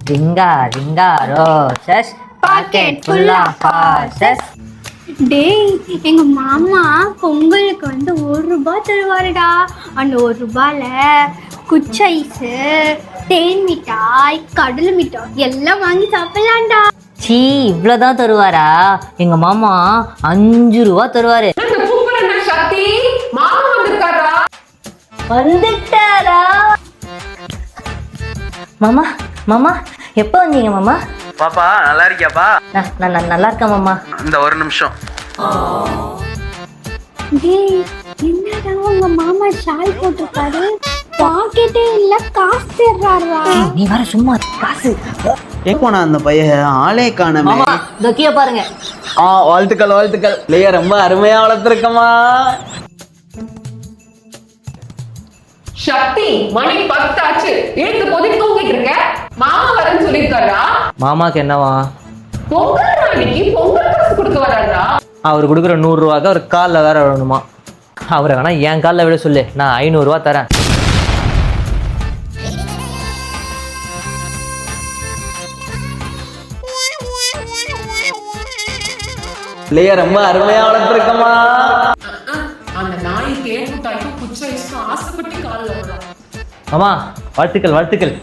ரிங்கா ring a roses pocket full of horses. டேய், எங்க மாமா பொங்கலுக்கு வந்து 1 ரூபாய் தருவாருடா. அந்த 1 ரூபாயில குச்சி ஐஸு, தேன் மிட்டாய், கடலை மிட்டாய் எல்லாம் வாங்கி சாப்பிடலாம்டா. சீ, இவ்வளோதான் தருவாரா? எங்க மாமா 5 ரூபா தருவாரு. வந்துட்டாரா? மாமா மாமா எப்போ வந்தீங்க மாமா? பாப்பா நல்லா இருக்கியாப்பா? நான் நல்லா இருக்கேன் மாமா. இந்த ஒரு நிமிஷம். டேய், என்னடா உங்க மாமா ஷால் போட்டிருக்காரு? பாக்கெட்டே இல்ல, காசு தர்றாரா? நீ வர சும்மா காசு. போனா அந்த பையன் ஆளே காணாம. மாமா இதோ கீழே பாருங்க. வாழ்த்துக்கள் வாழ்த்துக்கள். இல்லையா ரொம்ப அருமையா வளர்த்துருக்கமா. சக்தி, மணி 10 ஆச்சு. எழுந்து போது தூங்கிட்டு இருக்க. மாமா வரேன்னு சொல்லிருக்காரா? மாமாக்கு என்னவா? பொங்கல் நாளைக்கு பொங்கல் காசு கொடுக்க வராரா? அவர் கொடுக்குற 100 ரூபாய்க்கு அவர் காலில் வேற விழணுமா? அவரை வேணா என் காலில் விட சொல்லு, நான் 500 ரூபா தரேன். இல்லையா ரொம்ப அருமையா வளர்த்துருக்கமா. அந்த நாய் தேன் தாய்க்கு குச்சை ஆசைப்பட்டு காலில் விடுறான். மாமா வாழ்த்துக்கள் வாழ்த்துக்கள்.